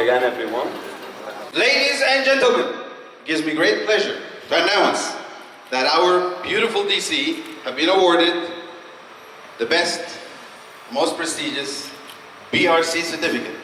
again, everyone. Ladies and gentlemen, it gives me great pleasure to announce that our beautiful DC have been awarded the best, most prestigious BRC certificate.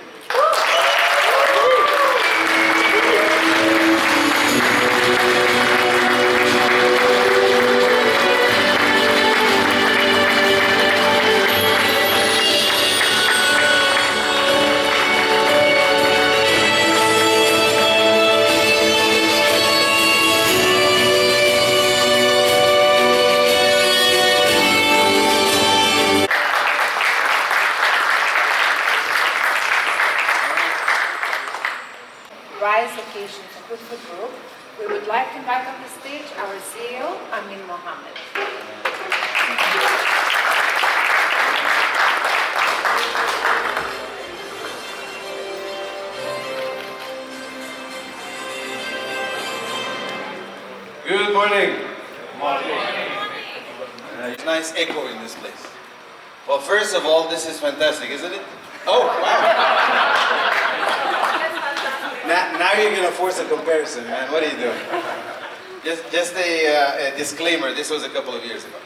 Occasion to Kout Food Group, we would like to invite on the stage our CEO, Amin Mohammed. Good morning. Good morning. Nice echo in this place. Well, first of all, this is fantastic, isn't it? Oh, wow. Now you're going to force a comparison, man. What are you doing? Just a disclaimer. This was a couple of years ago.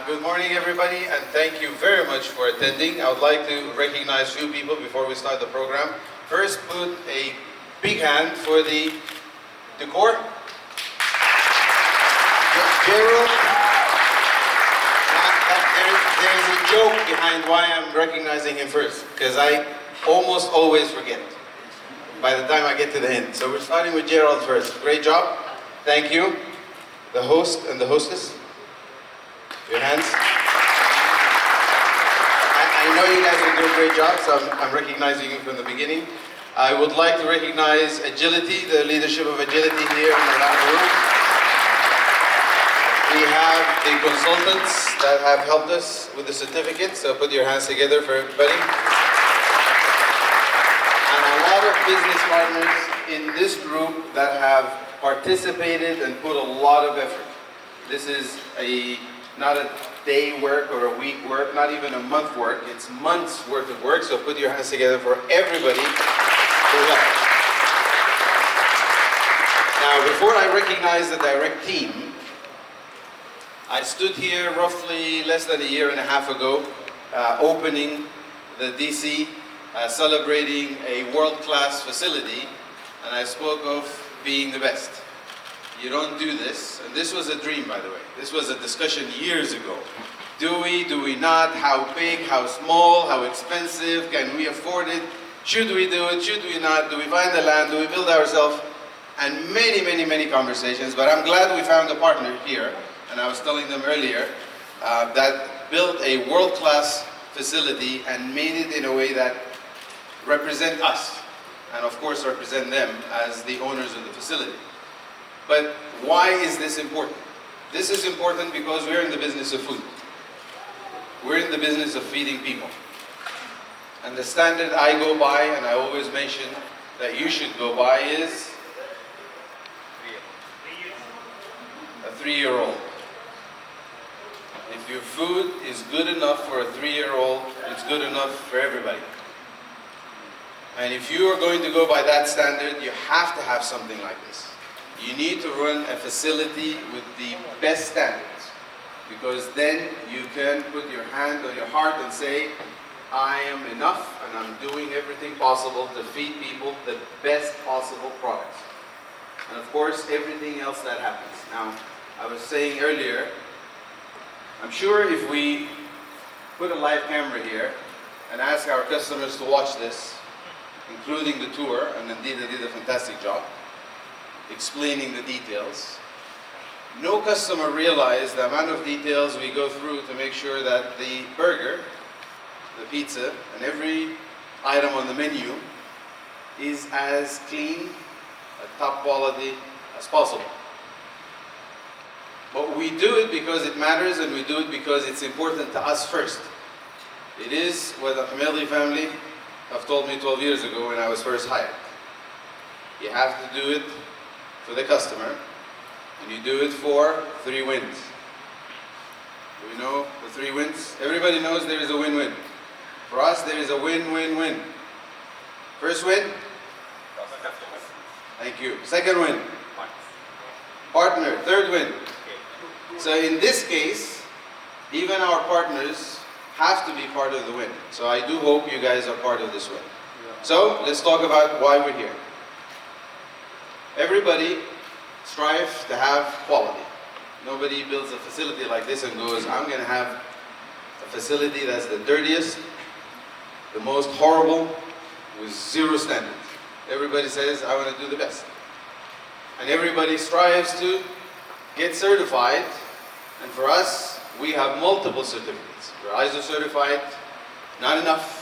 Good morning, everybody, and thank you very much for attending. I would like to recognize a few people before we start the program. First, put a big hand for the decor. Gerald. There's a joke behind why I'm recognizing him first, because I almost always forget by the time I get to the end. So we're starting with Gerald first. Great job. Thank you. The host and the hostess. Your hands. I know you guys are doing a great job, so I'm recognizing you from the beginning. I would like to recognize Agility, the leadership of Agility here in around the room. We have the consultants that have helped us with the certificate, so put your hands together for everybody. And a lot of business partners in this group that have participated and put a lot of effort. This is not a day work or a week work, not even a month work, it's months worth of work, so put your hands together for everybody who helped. Now, before I recognize the direct team, I stood here roughly less than a year and a half ago, opening the DC, celebrating a world-class facility, and I spoke of being the best. You don't do this, and this was a dream, by the way. This was a discussion years ago. Do we not? How big, how small, how expensive, can we afford it? Should we do it, should we not? Do we find the land, do we build ourselves? And many conversations, but I'm glad we found a partner here, and I was telling them earlier, that built a world-class facility and made it in a way that represent us, and of course represent them as the owners of the facility. But why is this important? This is important because we're in the business of food. We're in the business of feeding people. And the standard I go by, and I always mention that you should go by, is a 3-year-old. If your food is good enough for a 3-year-old, it's good enough for everybody. And if you are going to go by that standard, you have to have something like this. You need to run a facility with the best standards, because then you can put your hand on your heart and say, I am enough and I'm doing everything possible to feed people the best possible products. And of course, everything else that happens. Now, I was saying earlier, I'm sure if we put a live camera here and ask our customers to watch this, including the tour, and indeed they did a fantastic job explaining the details. No customer realized the amount of details we go through to make sure that the burger, the pizza, and every item on the menu is as clean, top quality as possible. But we do it because it matters, and we do it because it's important to us first. It is what the Hameli family have told me 12 years ago when I was first hired. You have to do it for the customer, and you do it for 3 wins. Do we know the 3 wins? Everybody knows there is a win-win. For us, there is a win-win-win. First win, Thank you. Second win. Partner, third win. So in this case, even our partners have to be part of the win. So I do hope you guys are part of this win. So let's talk about why we're here. Everybody strives to have quality. Nobody builds a facility like this and goes, I'm going to have a facility that's the dirtiest, the most horrible, with zero standards. Everybody says, I want to do the best. And everybody strives to get certified. And for us, we have multiple certificates. We're ISO certified, not enough.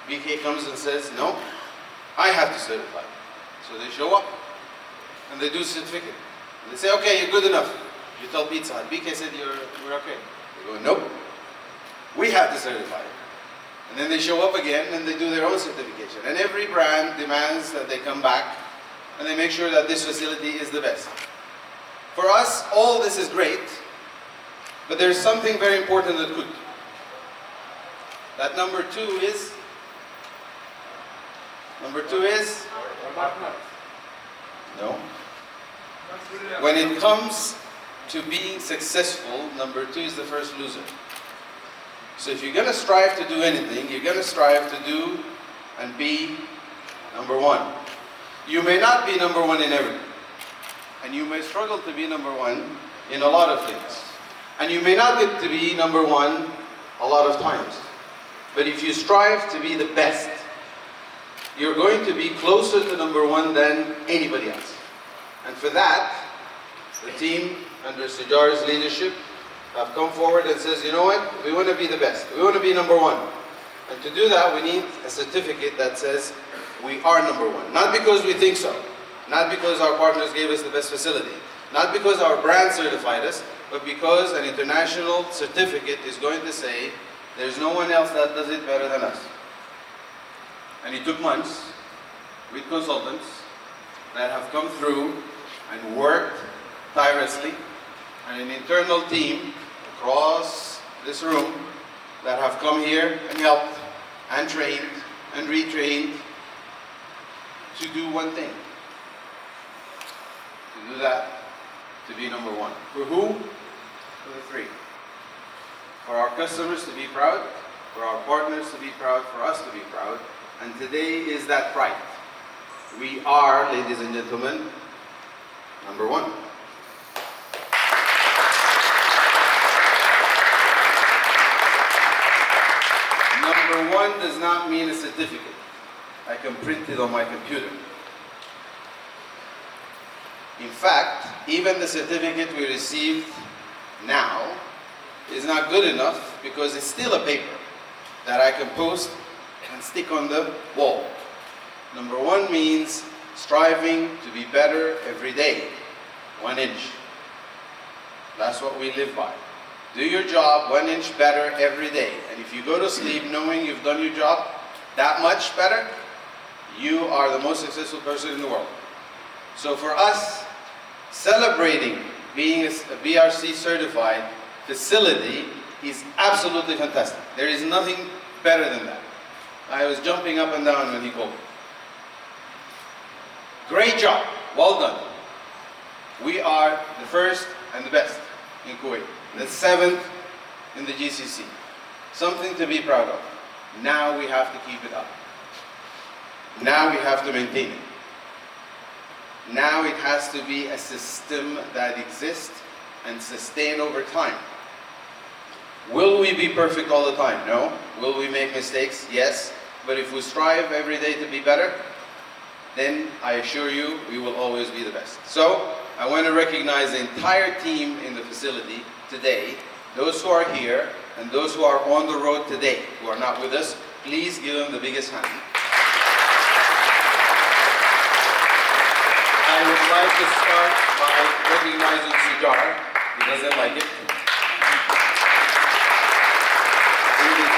BK comes and says, no, I have to certify. So they show up and they do certificate. And they say, okay, you're good enough. You tell Pizza Hut, BK said we're okay. They go, nope, we have to certify. And then they show up again and they do their own certification. And every brand demands that they come back and they make sure that this facility is the best. For us, all this is great, but there's something very important at Kout. That number two is? No. When it comes to being successful, number two is the first loser. So if you're going to strive to do anything, you're going to strive to do and be number one. You may not be number one in everything. And you may struggle to be number one in a lot of things. And you may not get to be number one a lot of times. But if you strive to be the best, you're going to be closer to number one than anybody else. And for that, the team under Sijar's leadership have come forward and says, you know what, we want to be the best. We want to be number one. And to do that, we need a certificate that says we are number one. Not because we think so. Not because our partners gave us the best facility. Not because our brand certified us, but because an international certificate is going to say there's no one else that does it better than us. And it took months with consultants that have come through and worked tirelessly, and an internal team across this room that have come here and helped and trained and retrained to do one thing. To do that, to be number one. For who? For the three. For our customers to be proud, for our partners to be proud, for us to be proud. And today is that pride. We are, ladies and gentlemen, number one. Number one does not mean a certificate. I can print it on my computer. In fact, even the certificate we received now is not good enough because it's still a paper that I can post and stick on the wall. Number one means striving to be better every day, 1 inch. That's what we live by. Do your job 1 inch better every day. And if you go to sleep knowing you've done your job that much better, you are the most successful person in the world. So for us, celebrating being a BRC certified facility is absolutely fantastic. There is nothing better than that. I was jumping up and down when he called me. Great job, well done. We are the first and the best in Kuwait, the 7th in the GCC. Something to be proud of. Now we have to keep it up. Now we have to maintain it. Now it has to be a system that exists and sustain over time. Will we be perfect all the time? No. Will we make mistakes? Yes. But if we strive every day to be better, then I assure you, we will always be the best. So, I want to recognize the entire team in the facility today, those who are here, and those who are on the road today, who are not with us. Please give them the biggest hand. I would like to start by recognizing Sijar. He doesn't like it.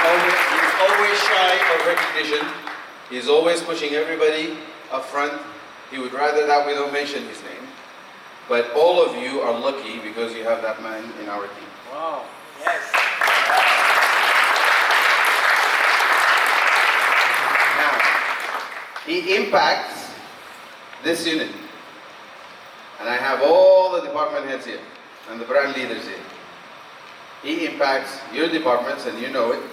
He's always shy of recognition. He's always pushing everybody up front. He would rather that we don't mention his name. But all of you are lucky because you have that man in our team. Wow. Yes. Now, he impacts this unit, and I have all the department heads here and the brand leaders here. He impacts your departments and you know it.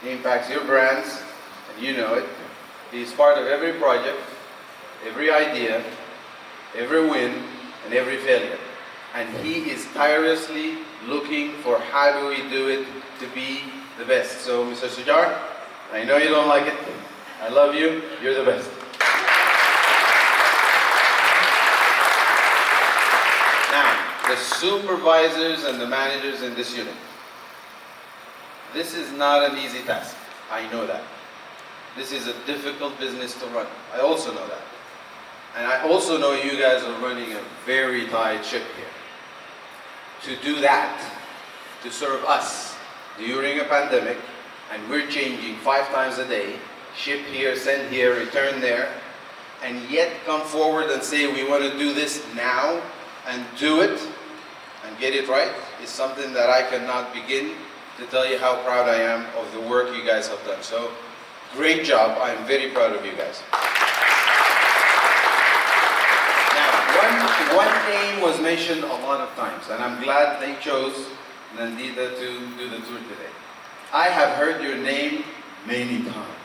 He impacts your brands and you know it. He's part of every project, every idea, every win, and every failure. And he is tirelessly looking for how do we do it to be the best. So Mr. Sujar, I know you don't like it. I love you. You're the best. Now, the supervisors and the managers in this unit. This is not an easy task. I know that. This is a difficult business to run. I also know that. And I also know you guys are running a very tight ship here. To do that, to serve us during a pandemic, and we're changing 5 times a day, ship here, send here, return there, and yet come forward and say we want to do this now and do it and get it right is something that I cannot begin to tell you how proud I am of the work you guys have done. So, great job. I'm very proud of you guys. Now, one name was mentioned a lot of times, and I'm glad they chose Nandita to do the tour today. I have heard your name many times.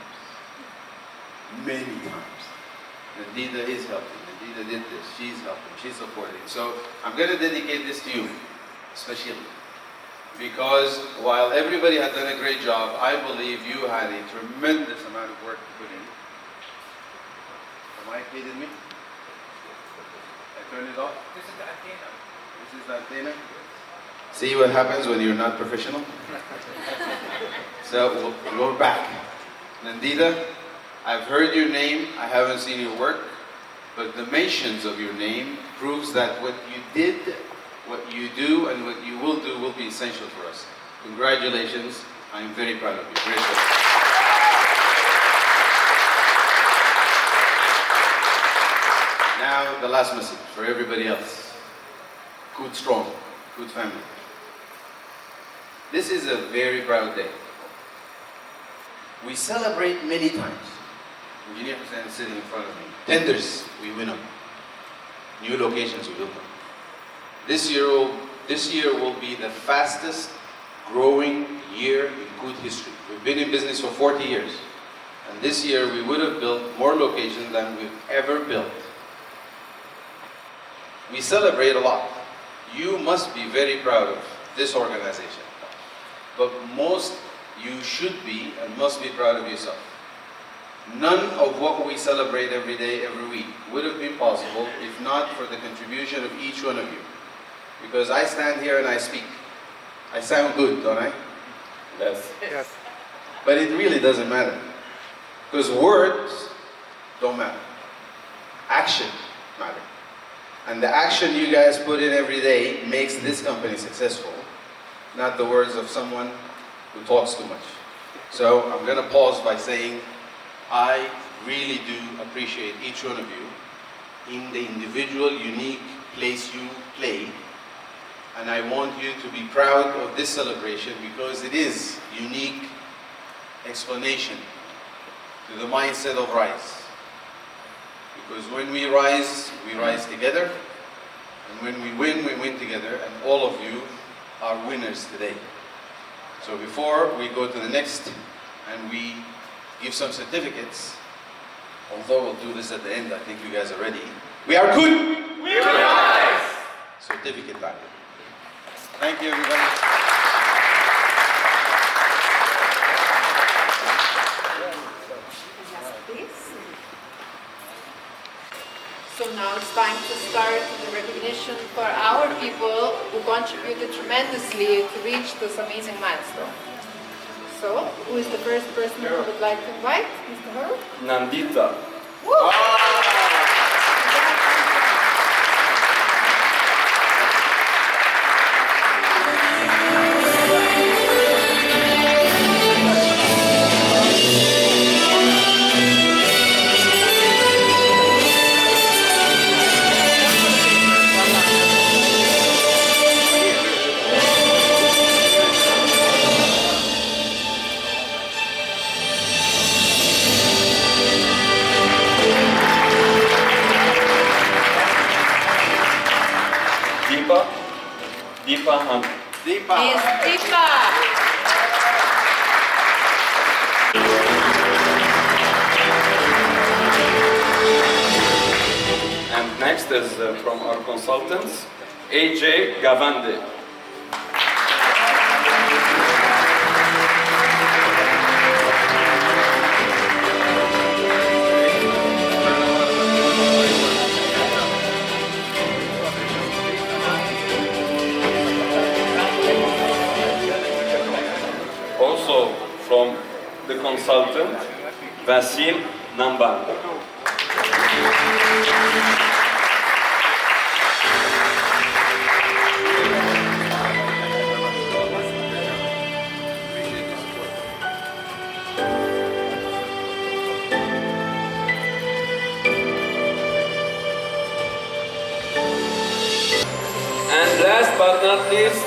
Many times. Nandita is helping. Nandita did this. She's helping. She's supporting. So I'm going to dedicate this to you, especially. Because while everybody had done a great job, I believe you had a tremendous amount of work to put in. Am I kidding me? I turn it off? This is the antenna. This is the antenna? See what happens when you're not professional? So we're back. Nandita, I've heard your name, I haven't seen your work, but the mentions of your name proves that what you did, what you do, and what you will do will be essential for us. Congratulations, I'm very proud of you. Great job. Now, the last message for everybody else. Kout strong, Kout family. This is a very proud day. We celebrate many times. Engineer Hussein is sitting in front of me. Tenders, we win them. New locations, we build them. This year will be the fastest growing year in Kout history. We've been in business for 40 years. And this year we would have built more locations than we've ever built. We celebrate a lot. You must be very proud of this organization. But most, you should be and must be proud of yourself. None of what we celebrate every day, every week would have been possible if not for the contribution of each one of you. Because I stand here and I speak. I sound good, don't I? Yes. Yes. But it really doesn't matter. Because words don't matter. Action matters. And the action you guys put in every day makes this company successful, not the words of someone who talks too much. So I'm going to pause by saying I really do appreciate each one of you in the individual, unique place you play. And I want you to be proud of this celebration because it is unique explanation to the mindset of Rise. Because when we rise together. And when we win together. And all of you are winners today. So before we go to the next and we give some certificates, although we'll do this at the end, I think you guys are ready. We are good! We rise! Certificate time. Thank you, everybody. So now it's time to start the recognition for our people who contributed tremendously to reach this amazing milestone. So, who is the first person who would like to invite? Mr. Haru? Nandita. Woo! Deepa Hunt. Deepa. Is Deepa. And next is from our consultants, AJ Gavande. Also from the consultant, Vasim Namban. And last but not least,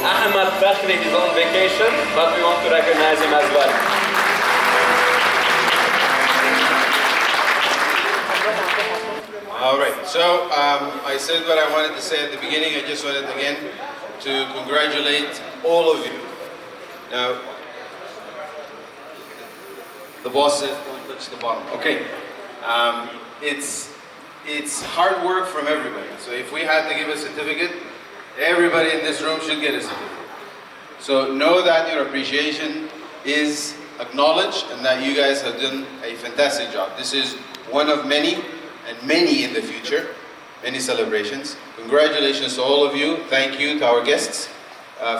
Ahmad Fakhri is on vacation, but we want to recognize him as well. All right, so I said what I wanted to say at the beginning. I just wanted again to congratulate all of you. Now, the boss says don't touch the bottom. Okay, it's hard work from everybody. So if we had to give a certificate, everybody in this room should get a certificate. So know that your appreciation is acknowledged and that you guys have done a fantastic job. This is one of many and many in the future, many celebrations. Congratulations to all of you. Thank you to our guests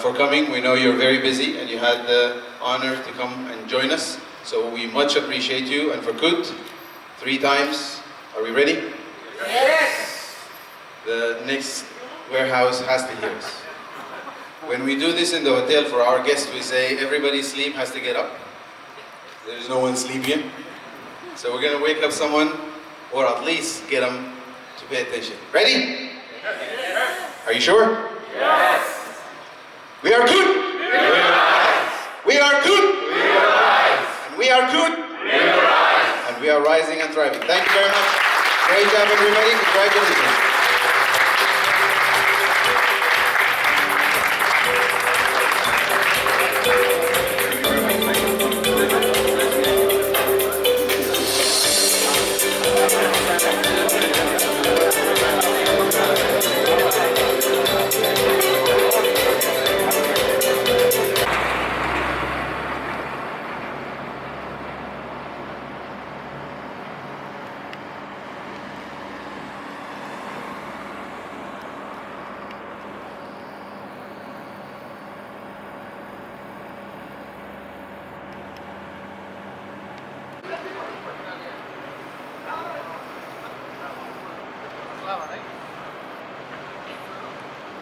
for coming. We know you're very busy and you had the honor to come and join us. So we much appreciate you. And for Kout, 3 times. Are we ready? Yes. The next warehouse has to hear us. When we do this in the hotel for our guests, we say everybody sleep has to get up. There's no one sleeping. So we're going to wake up someone, or at least get them to pay attention. Ready? Yes. Are you sure? Yes. We are good. We are good. And we are good. And we are rising and thriving. Thank you very much. Great job, everybody. Congratulations.